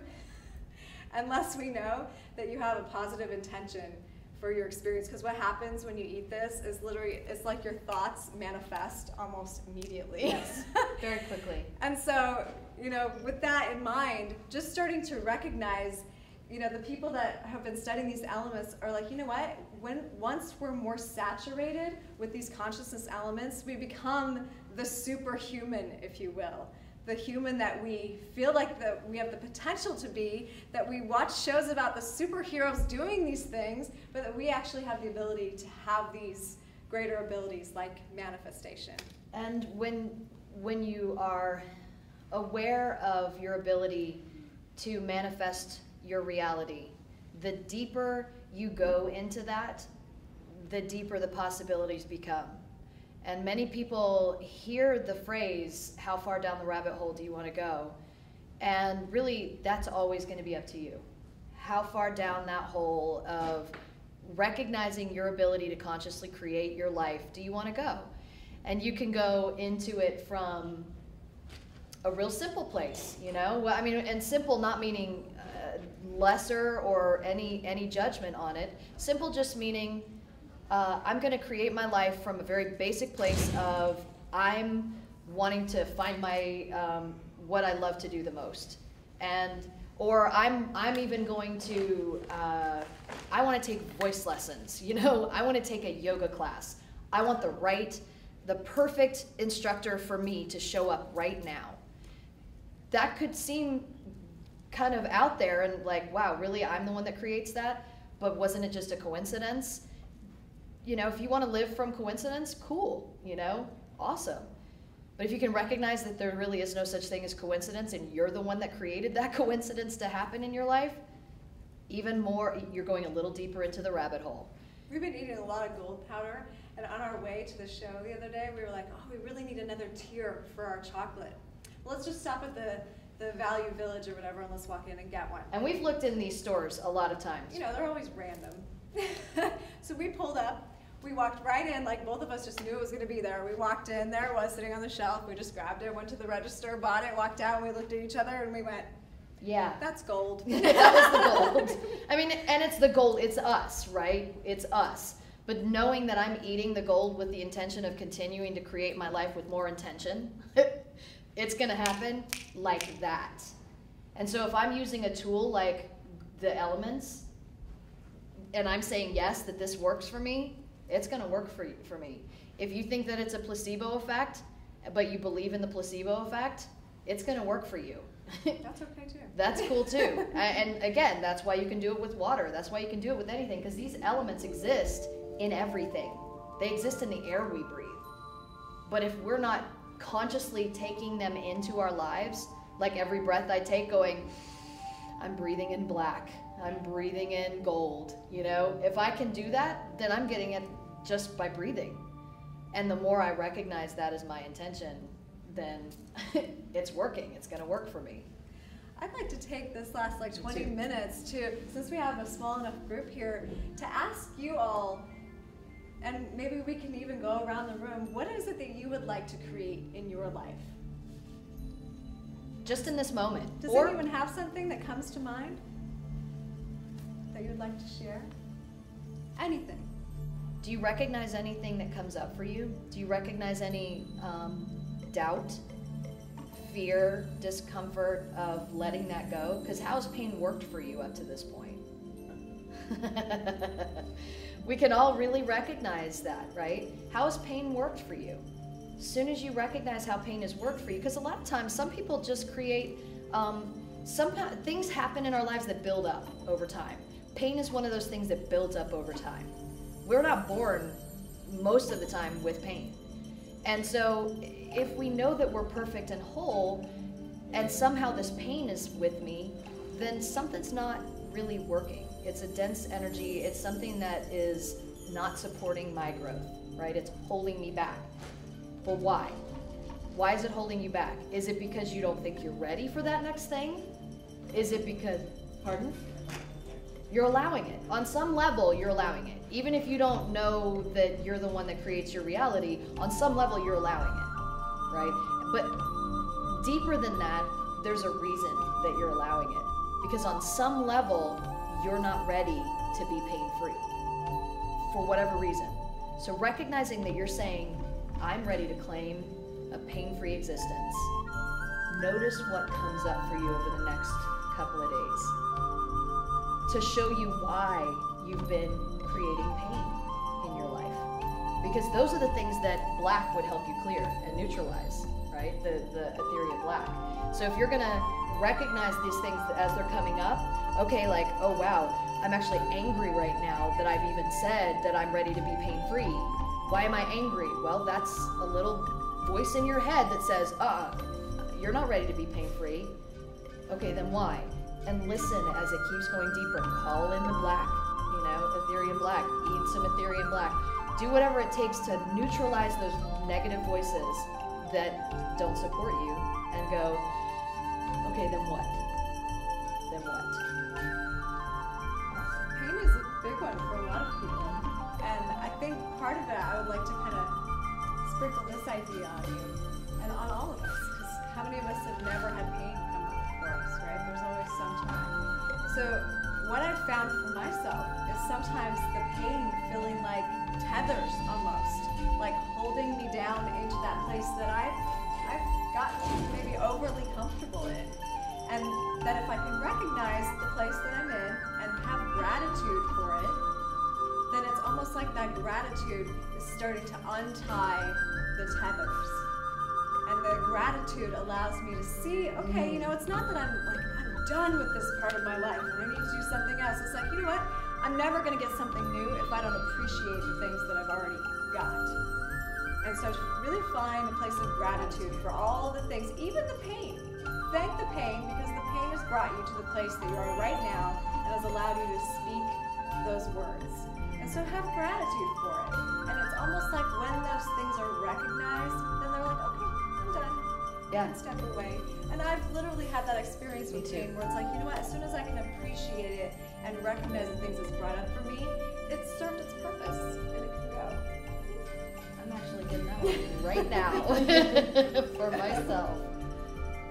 unless we know that you have a positive intention for your experience. Because what happens when you eat this is literally, it's like your thoughts manifest almost immediately.
Yes, very quickly.
And so, you know, with that in mind, just starting to recognize, you know, the people that have been studying these elements are like, you know what, once we're more saturated with these consciousness elements, we become the superhuman, if you will. The human that we feel like we have the potential to be, that we watch shows about the superheroes doing these things, but that we actually have the ability to have these greater abilities like manifestation.
And when you are aware of your ability to manifest your reality, the deeper you go into that, the deeper the possibilities become. And many people hear the phrase, how far down the rabbit hole do you want to go? And really, that's always going to be up to you. How far down that hole of recognizing your ability to consciously create your life do you want to go? And you can go into it from a real simple place, you know? Well, I mean, and simple not meaning lesser or any judgment on it. Simple just meaning I'm going to create my life from a very basic place of I'm wanting to find my what I love to do the most, or I'm even going to I want to take voice lessons. You know, I want to take a yoga class. I want the perfect instructor for me to show up right now. That could seem kind of out there and like, wow, really, I'm the one that creates that? But wasn't it just a coincidence? You know, if you want to live from coincidence, cool, you know, awesome. But if you can recognize that there really is no such thing as coincidence and you're the one that created that coincidence to happen in your life, even more, you're going a little deeper into the rabbit hole.
We've been eating a lot of gold powder, and on our way to the show the other day, we were like, oh, we really need another tier for our chocolate. Well, let's just stop at the Value Village or whatever, and let's walk in and get one.
And we've looked in these stores a lot of times.
You know, they're always random. So we pulled up, we walked right in, like both of us just knew it was going to be there. We walked in, there it was sitting on the shelf, we just grabbed it, went to the register, bought it, walked out, and we looked at each other and we went,
yeah,
that's gold.
That was the gold. I mean, and it's the gold, it's us, right? It's us. But knowing that I'm eating the gold with the intention of continuing to create my life with more intention, it's going to happen like that. And so if I'm using a tool like the elements, and I'm saying yes, that this works for me, it's going to work for me. If you think that it's a placebo effect, but you believe in the placebo effect, it's going to work for you.
That's okay too.
That's cool too. And again, that's why you can do it with water. That's why you can do it with anything, because these elements exist in everything. They exist in the air we breathe. But if we're not consciously taking them into our lives, like every breath I take going, I'm breathing in black, I'm breathing in gold, you know, if I can do that, then I'm getting it just by breathing. And the more I recognize that as my intention, then it's working, it's gonna work for me.
I'd like to take this last like 20 minutes to, since we have a small enough group here, to ask you all, and maybe we can even go around the room, what is it that you would like to create in your life?
Just in this moment.
Does anyone have something that comes to mind that you'd like to share? Anything.
Do you recognize anything that comes up for you? Do you recognize any doubt, fear, discomfort of letting that go? Because how has pain worked for you up to this point? We can all really recognize that, right? How has pain worked for you? As soon as you recognize how pain has worked for you, because a lot of times some people just create, things happen in our lives that build up over time. Pain is one of those things that builds up over time. We're not born most of the time with pain. And so if we know that we're perfect and whole, and somehow this pain is with me, then something's not really working. It's a dense energy. It's something that is not supporting my growth, right? It's holding me back. Well, why? Why is it holding you back? Is it because you don't think you're ready for that next thing? Is it because, pardon? You're allowing it. On some level, you're allowing it. Even if you don't know that you're the one that creates your reality, on some level, you're allowing it, right? But deeper than that, there's a reason that you're allowing it. Because on some level, you're not ready to be pain-free for whatever reason. So recognizing that you're saying, I'm ready to claim a pain-free existence. Notice what comes up for you over the next couple of days to show you why you've been creating pain in your life. Because those are the things that black would help you clear and neutralize, right? The ethereal black. So if you're gonna recognize these things as they're coming up, okay, like, oh wow, I'm actually angry right now that I've even said that I'm ready to be pain-free. Why am I angry? Well, that's a little voice in your head that says, you're not ready to be pain-free. Okay, then why? And listen as it keeps going deeper. Call in the black, Ethereum black. Eat some Ethereum black. Do whatever it takes to neutralize those negative voices that don't support you and go, okay, then what? Then what?
Pain is a big one for a lot of people. And I think part of it, I would like to kind of sprinkle this idea on you and on all of us. Because how many of us have never had pain come up for us, right? There's always some time. So what I've found for myself is sometimes the pain feeling like tethers almost, like holding me down into that place that I've gotten maybe overly comfortable in. And that if I can recognize the place that I'm in and have gratitude for it, then it's almost like that gratitude is starting to untie the tethers. And the gratitude allows me to see, okay, it's not that I'm done with this part of my life and I need to do something else. It's like, you know what? I'm never going to get something new if I don't appreciate the things that I've already got. And so to really find a place of gratitude for all the things, even the pain. Thank the pain because the pain has brought you to the place that you are right now and has allowed you to speak those words. And so have gratitude for it. And it's almost like when those things are recognized, then they're like, okay, I'm done.
Yeah.
I can step away. And I've literally had that experience with pain where it's like, you know what, as soon as I can appreciate it and recognize the things it's brought up for me, it's served its purpose and it can go.
I'm actually getting that one right now for myself.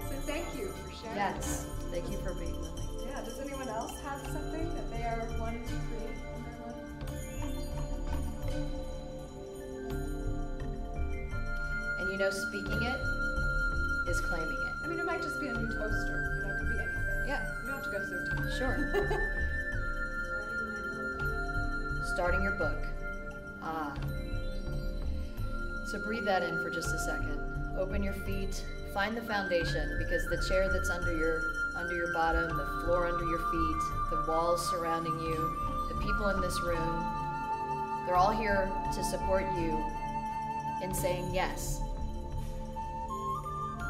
So thank you for sharing.
Yes, thank you for being willing.
Yeah, does anyone else have something that they are wanting to create in their life?
And speaking it is claiming it.
I mean, it might just be a new toaster. It could be anything.
Yeah.
You don't have to go so deep.
Sure. Starting your book. So breathe that in for just a second. Open your feet. Find the foundation, because the chair that's under your bottom, the floor under your feet, the walls surrounding you, the people in this room, they're all here to support you in saying yes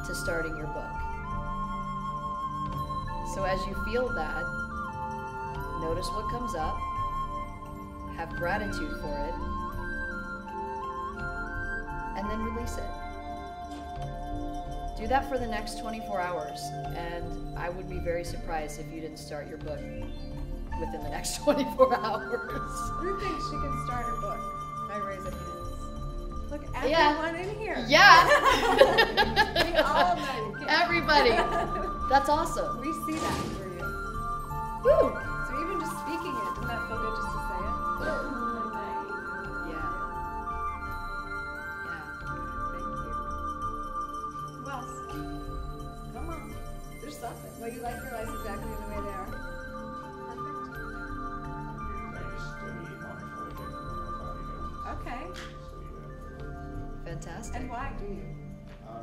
to starting your book. So as you feel that, notice what comes up, have gratitude for it, and then release it. Do that for the next 24 hours, and I would be very surprised if you didn't start your book within the next 24 hours.
Who thinks she can start a book? I raise a hand. Look, everyone
Yeah.
in here.
Yeah.
We all know you can.
Everybody. That's awesome.
We see that for you.
Woo.
So even just speaking it, doesn't that feel good just to say it?
Yeah.
Thank you. Who else? Come on. There's something. Well, you like your lives exactly the way they are. Perfect. Okay.
Fantastic.
And why do you?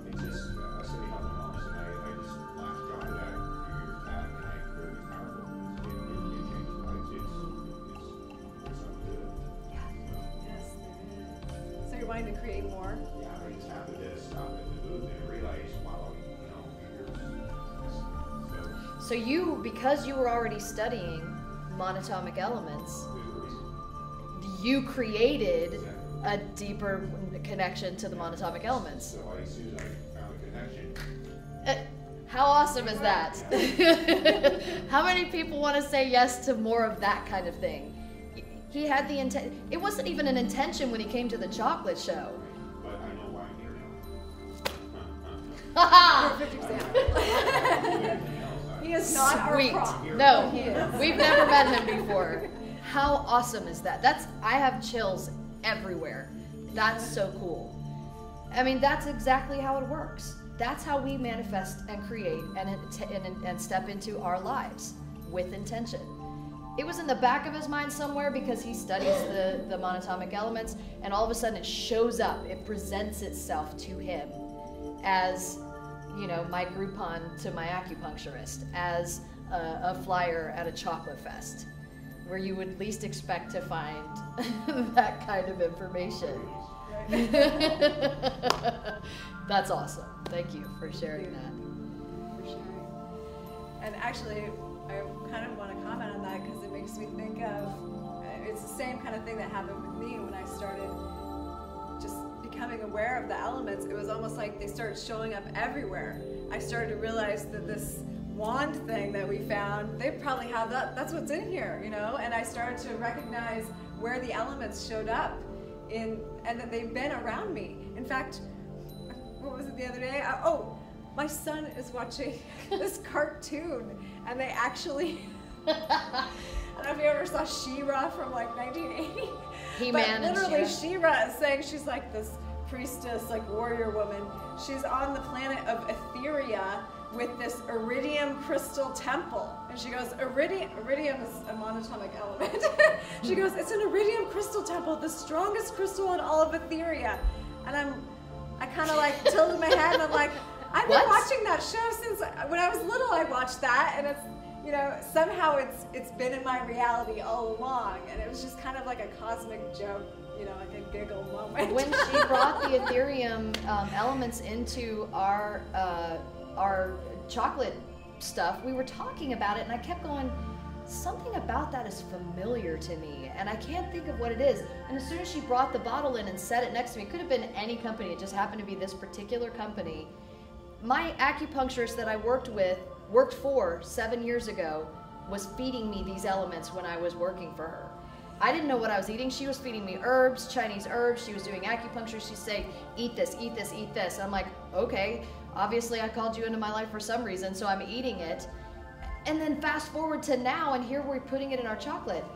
It's just, I study health and wellness, and I just latched on to that a few years back, and I heard it was powerful. It really changed lives. It's something good.
Yeah. Yes, there is. wanting to create more.
Yeah, I mean, stop at this, stop at the booth, and realize, wow, you know, here's,
So you, because you were already studying monatomic elements,
there's a reason.
you created a deeper connection to the monatomic elements.
So as soon as I found a connection,
How awesome is that? How many people want to say yes to more of that kind of thing? He had the intent. It wasn't even an intention when he came to the chocolate show.
but I know why I'm here now.
Haha!
He is not our
Sweet.
prop.
No,
He is.
we've never met him before. How awesome is that? I have chills everywhere. That's so cool. I mean, that's exactly how it works. That's how we manifest and create and step into our lives with intention. It was in the back of his mind somewhere because he studies the monatomic elements, and all of a sudden it shows up. It presents itself to him as, you know, my Groupon to my acupuncturist, as a flyer at a chocolate fest, where you would least expect to find that kind of information. That's awesome. Thank you for sharing that.
For sharing. And actually, I kind of want to comment on that because it makes me think of, it's the same kind of thing that happened with me when I started just becoming aware of the elements. It was almost like they started showing up everywhere. I started to realize that this wand thing that we found, they probably have that's what's in here, you know? And I started to recognize where the elements showed up and that they've been around me. In fact, what was it the other day? My son is watching this cartoon, and they actually, I don't know if you ever saw She-Ra from like 1980.
He-Man and
literally,
She-Ra.
She-Ra is saying she's like this priestess, like warrior woman. She's on the planet of Etheria with this iridium crystal temple. And she goes, iridium is a monatomic element. She goes, it's an iridium crystal temple, the strongest crystal in all of Etheria. And I kind of like tilted my head and I'm like, I've been watching that show since when I was little. I watched that, and it's, you know, somehow it's been in my reality all along, and it was just kind of like a cosmic joke, you know, like a giggle moment.
When she brought the Ethereum elements into our chocolate stuff, we were talking about it, and I kept going, something about that is familiar to me, and I can't think of what it is. And as soon as she brought the bottle in and set it next to me, it could have been any company, it just happened to be this particular company. My acupuncturist that I worked for 7 years ago was feeding me these elements when I was working for her. I didn't know what I was eating. She was feeding me herbs, Chinese herbs. She was doing acupuncture. She'd say, eat this, eat this, eat this. I'm like, okay, obviously I called you into my life for some reason, so I'm eating it. And then fast forward to now, and here we're putting it in our chocolate.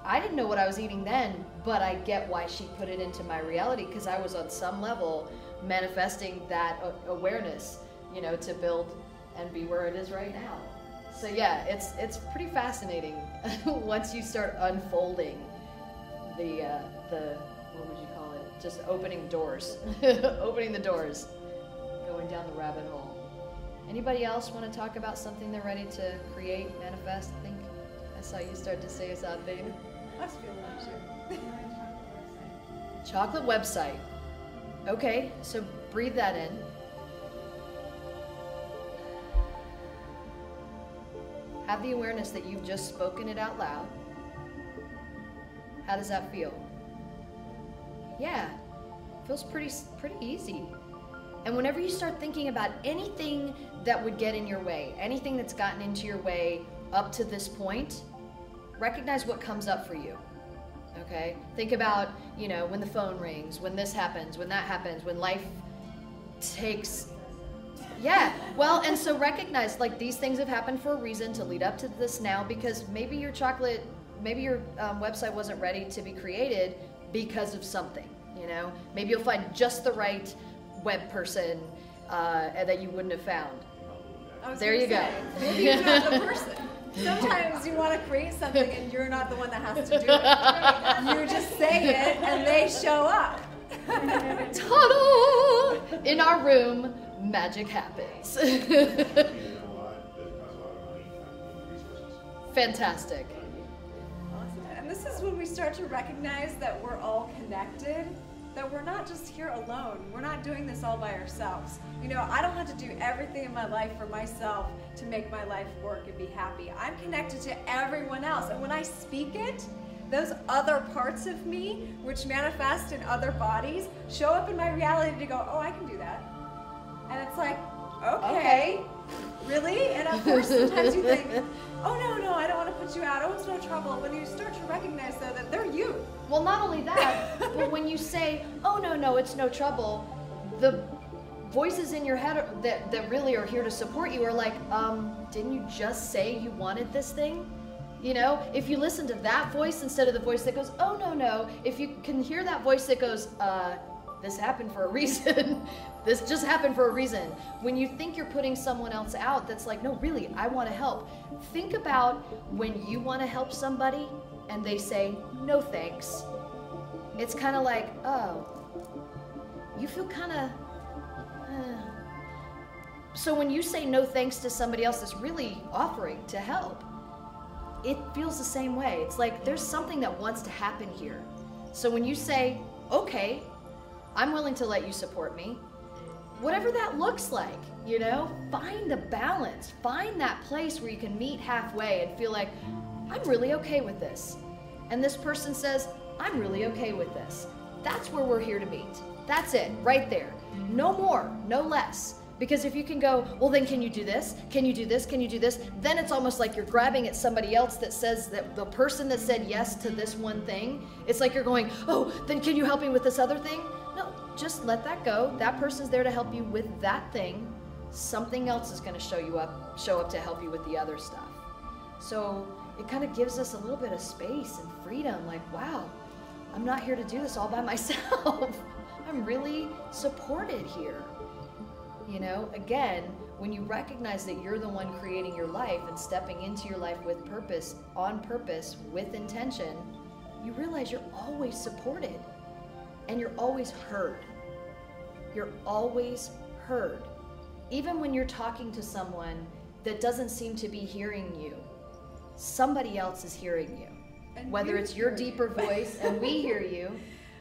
I didn't know what I was eating then, but I get why she put it into my reality, because I was on some level manifesting that awareness, you know, to build and be where it is right now. So yeah, it's pretty fascinating once you start unfolding the what would you call it? Just opening doors, opening the doors, going down the rabbit hole. Anybody else want to talk about something they're ready to create, manifest? I think I saw you start to say something.
Let's feel that too.
Chocolate website. Okay, so breathe that in. Have the awareness that you've just spoken it out loud. How does that feel? Yeah, feels pretty easy. And whenever you start thinking about anything that would get in your way, anything that's gotten into your way up to this point, recognize what comes up for you. Okay? Think about, you know, when the phone rings, when this happens, when that happens, when life takes... Yeah, well, and so recognize, like, these things have happened for a reason to lead up to this now, because maybe your website wasn't ready to be created because of something, you know? Maybe you'll find just the right web person that you wouldn't have found. There you go.
Maybe you're not the person. Sometimes you want to create something and you're not the one that has to do it. You just say it and they show up.
Ta-da! In our room, magic happens. Fantastic.
Awesome. And this is when we start to recognize that we're all connected, that we're not just here alone. We're not doing this all by ourselves. You know, I don't have to do everything in my life for myself to make my life work and be happy. I'm connected to everyone else. And when I speak it, those other parts of me, which manifest in other bodies, show up in my reality to go, oh, I can do that. And it's like, okay. Really? And of course, sometimes you think, oh, no, I don't want to put you out. Oh, it's no trouble. When you start to recognize, though, that they're you.
Well, not only that, but when you say, oh, no, it's no trouble, the voices in your head that really are here to support you are like, didn't you just say you wanted this thing? You know, if you listen to that voice instead of the voice that goes, oh, no, if you can hear that voice that goes, this happened for a reason. This just happened for a reason. When you think you're putting someone else out that's like, no, really, I want to help. Think about when you want to help somebody and they say, no thanks. It's kind of like, oh, you feel kind of... So when you say no thanks to somebody else that's really offering to help, it feels the same way. It's like there's something that wants to happen here. So when you say, okay, I'm willing to let you support me, whatever that looks like, you know, find the balance. Find that place where you can meet halfway and feel like, I'm really okay with this. And this person says, I'm really okay with this. That's where we're here to meet. That's it, right there. No more, no less. Because if you can go, well, then can you do this? Can you do this? Can you do this? Then it's almost like you're grabbing at somebody else that says that the person that said yes to this one thing, it's like you're going, oh, then can you help me with this other thing? No, just let that go. That person's there to help you with that thing. Something else is going to show up to help you with the other stuff. So it kind of gives us a little bit of space and freedom. Like, wow, I'm not here to do this all by myself. I'm really supported here. You know, again, when you recognize that you're the one creating your life and stepping into your life with purpose, on purpose, with intention, you realize you're always supported and you're always heard. You're always heard. Even when you're talking to someone that doesn't seem to be hearing you, somebody else is hearing you. And whether it's your deeper voice and we hear you,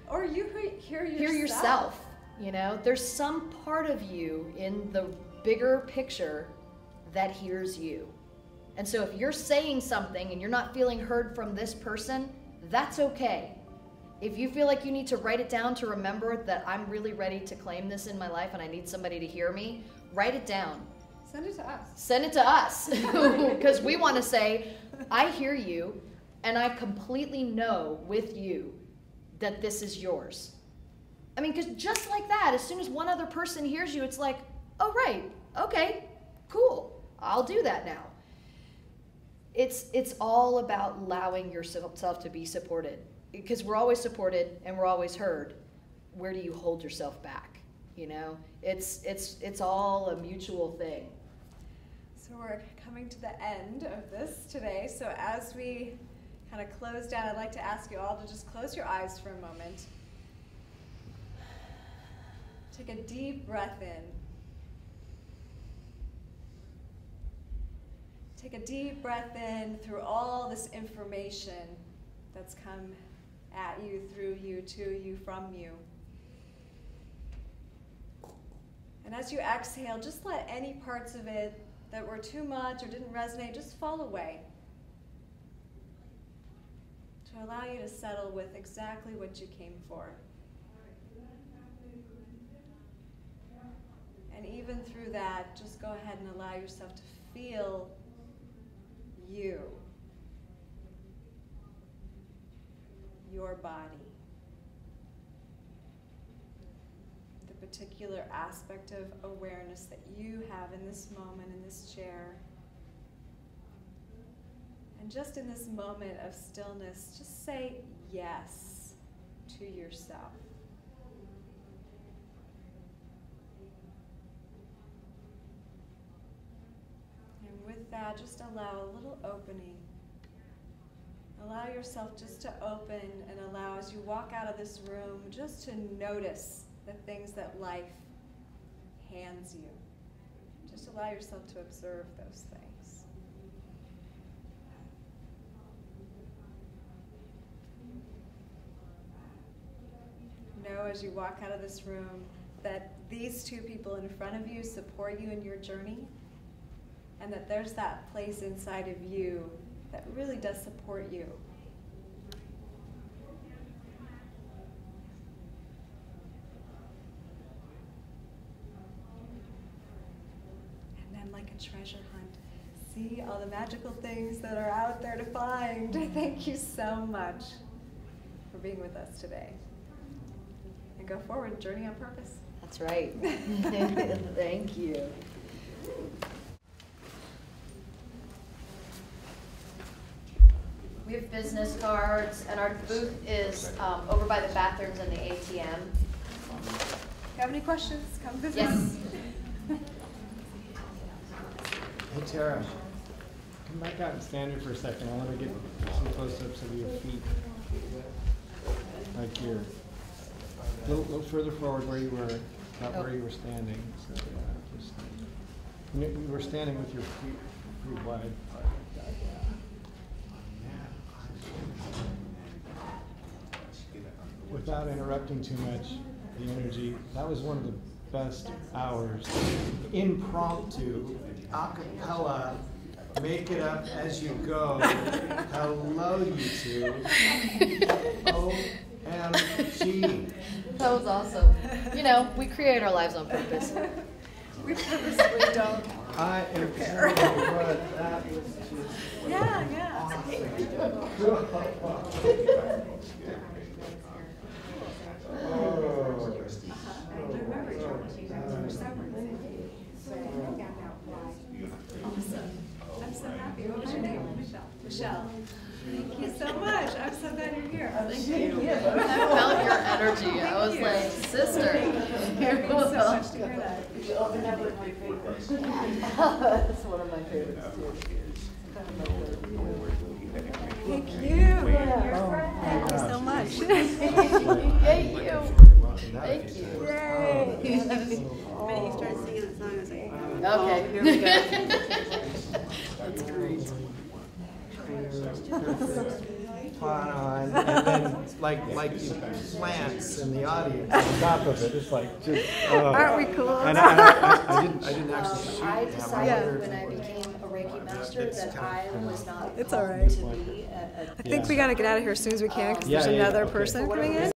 or you hear
yourself. You know, there's some part of you in the bigger picture that hears you. And so if you're saying something and you're not feeling heard from this person, that's okay. If you feel like you need to write it down to remember that I'm really ready to claim this in my life and I need somebody to hear me, write it down.
Send it to us.
Send it to us. Because we want to say, I hear you and I completely know with you that this is yours. I mean, because just like that, as soon as one other person hears you, it's like, oh, right, okay, cool, I'll do that now. It's all about allowing yourself to be supported. Because we're always supported and we're always heard. Where do you hold yourself back? You know, it's all a mutual thing.
So we're coming to the end of this today. So as we kind of close down, I'd like to ask you all to just close your eyes for a moment. Take a deep breath in. Take a deep breath in through all this information that's come at you, through you, to you, from you. And as you exhale, just let any parts of it that were too much or didn't resonate just fall away, to allow you to settle with exactly what you came for. And even through that, just go ahead and allow yourself to feel you, your body, the particular aspect of awareness that you have in this moment, in this chair. And just in this moment of stillness, just say yes to yourself. With that, just allow a little opening. Allow yourself just to open and allow, as you walk out of this room, just to notice the things that life hands you. Just allow yourself to observe those things. know as you walk out of this room that these two people in front of you support you in your journey, and that there's that place inside of you that really does support you. And then, like a treasure hunt, see all the magical things that are out there to find. Thank you so much for being with us today. And go forward, journey on purpose.
That's right. Thank you. We have business cards, and our booth is over by the bathrooms and the ATM.
If you have any questions, come visit.
Yes.
Hey Tara, come back out and stand here for a second. I want to get some close-ups of your feet. Like here. A little further forward where you were, not where you were standing. So yeah, just you were standing with your feet pretty wide apart like that. Yeah. Without interrupting too much the energy, that was one of the best hours. Impromptu, a cappella, make it up as you go. Hello, you two. OMG.
That was awesome. You know, we create our lives on purpose.
We purposely don't.
I am telling you what, that was just
Yeah. Awesome. I'm so happy. What was your name? Michelle. Thank you so much. I'm so glad you're here.
Thank you. I felt your energy. I was like, sister.
Thank you so much to hear that.
That's one of my favorites too.
Thank you. Thank you so much.
Thank you. Thank you.
Yay.
The minute you started singing the song, I was like,
Okay, here we go.
That's great. Fun on, and then like plants in the audience on top of it. It's like just.
Aren't we cool?
And I didn't actually shoot
I
that.
decided when I became a Reiki master that I was not
It's all
called
right.
to be
I think we got to get out of here as soon as we can because there's
Yeah,
another
okay.
person coming in.